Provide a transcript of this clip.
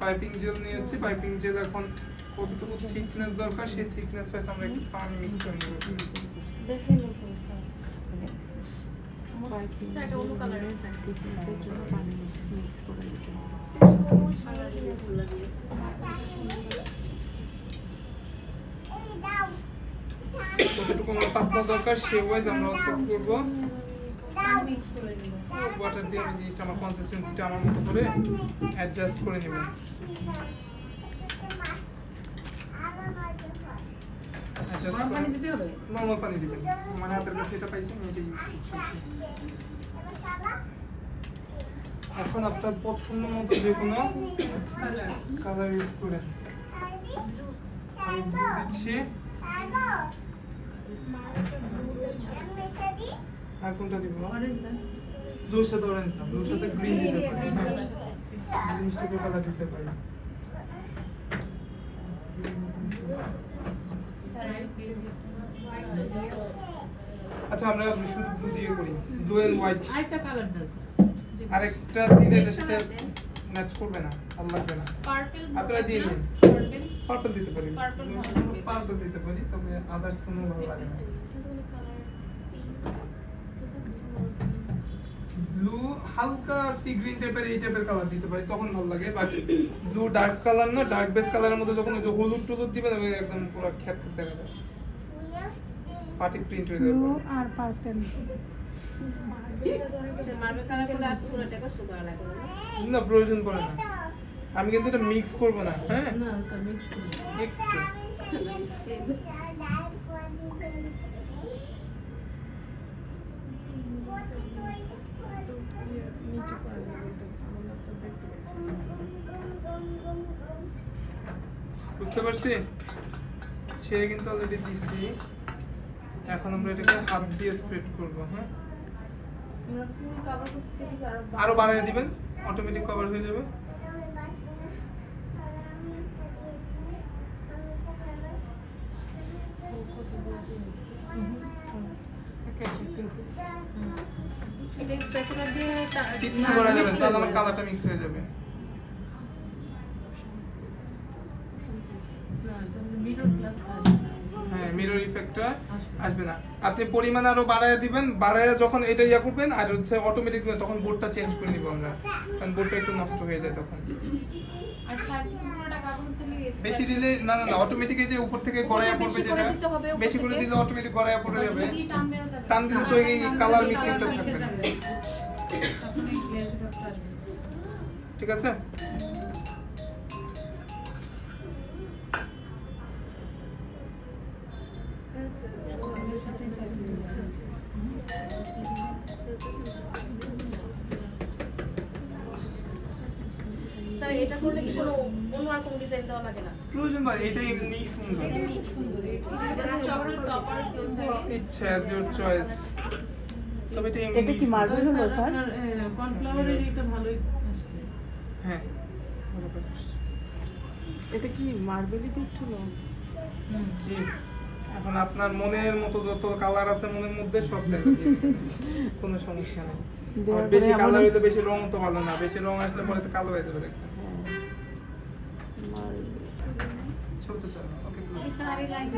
Piping jail নিয়েছি। Piping jail এখন কতটুকু থিকনেস দরকার সেই থিকনেস ওয়াইজ আমরা একটু পানি মিক্স করে নেব। দেখেন তো স্যার পাইপিং এটা অন্য কালারের থিকনেসের জন্য পানি মিক্স করে দিতে হবে। কতটুকু আমরা পাতলা দরকার সেই ওয়াইজ আমরা হচ্ছে করবো মিক্স করে নিব। ওয়াটার দিয়ে আমি জিনিসটা আমার কনসিস্টেন্সিটা আমার মতো করে অ্যাডজাস্ট করে নেব। গরম পানি দিতে হবে? নরমাল পানি দিবেন, মানে হাতের কাছে এটা পাইছি আমি এটা ইউজ করছি। এখন আপনার পছন্দ মতো যে কোনো কালার ইউজ করে আমি ব্লু দিচ্ছি। আর কোনটা দিব? ব্লুর সাথে অরেঞ্জ না, ব্লুর সাথে গ্রিন দিতে পারি। গ্রিন স্টোকের কালার দিতে পারি। আচ্ছা আমরা শুধু ব্লু দিয়ে করি, ব্লু এন্ড হোয়াইট। আরেকটা কালার দাও। আরেকটা দিলে এটার সাথে ম্যাচ করবে না, ভালো লাগবে না। পার্পল আপনারা দিয়ে দিন। পার্পল পার্পল দিতে পারি, Purple ভালো লাগবে। পার্পল দিতে পারি, তবে আদার্স কোনো ভালো লাগে না। ব্লু হালকা সি গ্রিন টাইপের এই টাইপের কালার দিতে পারি, তখন ভালো লাগে। বাট ব্লু ডার্ক কালার না, ডার্ক বেস কালারের মধ্যে যখন ওই যে হলুদ টলুদ দিবেন ওই একদম পুরো খ্যাত খ্যাত দেখা যায়, পার্টি প্রিন্ট হয়ে যাবে। ব্লু আর পার্পল মার্বেল কালার করে আর পুরোটা কষ্ট করা লাগে না? না, প্রয়োজন পড়ে না। আমি কিন্তু এটা মিক্স করব না, হ্যাঁ না স্যার মিক্স করে একটু। নিচে করে দেবো আমরা তো দেখতে পাচ্ছি। বুঝতে পারছি? ছেড়ে কিন্তু অলরেডি দিছি। এখন আমরা এটাকে হাত দিয়ে স্প্রেড করব। হ্যাঁ, আমরা ফুল কভার করতে চাই আরো বাড়ায় দিবেন, অটোমেটিক কভার হয়ে যাবে। এটা স্প্যাচুলা দিয়ে কিচ্ছু করা যাবে না, তাহলে আমার কালারটা মিক্স হয়ে যাবে। মিরর গ্লাস হ্যাঁ, মিরর ইফেক্টটা আসবে না। আপনি পরিমাণ আরো বাড়ায় দিবেন, বাড়ায় যখন এটা ইয়া করবেন আর হচ্ছে অটোমেটিক তখন বোর্ডটা চেঞ্জ করে নিব আমরা, কারণ বোর্ডটা একটু নষ্ট হয়ে যায় তখন। আর সাইড থেকে পুরোটা কাভার দিলে বেশি দিলে না না না, অটোমেটিক এই যে উপর থেকে গড়াইয়া পড়বে, যেটা বেশি করে দিলে অটোমেটিক গড়াইয়া পড়ে যাবে। যদি টান দেওয়া যাবে, টান দিলে তো এই কালার মিক্সিংটা মিশে থাকবে না। যাবে। তখন এই গ্লেজ থাকতে আসবে। ঠিক আছে? স্যার এটা করলে কি কোনো অন্য আর কোনো ডিজাইন দেওয়া লাগে না? প্রয়োজন ভাই, এটা এমনি সুন্দর। চকলেট টপার কেউ চাইলে ইচ্ছা অ্যাজ ইওর চয়েস, তবে এটা এমনি এটা কি মার্বেল হলো স্যার? কর্নফ্লাওয়ারের এটা ভালোই আসছে। হ্যাঁ, ভালো কাজ করছে। এটা কি মার্বেলই পিট হলো? জি, এখন আপনার মনের মতো যত কালার আছে মনের মধ্যে সব দিয়ে দিবেন, কোনো সমস্যা নেই। আর বেশি কালার হইলে বেশি রং তো ভালো না, বেশি রং আসলে পরে তো কালো হয়ে যাবে দেখবেন। মার্বেল চলতে স্যার, ওকে প্লিজ। সারি লাইন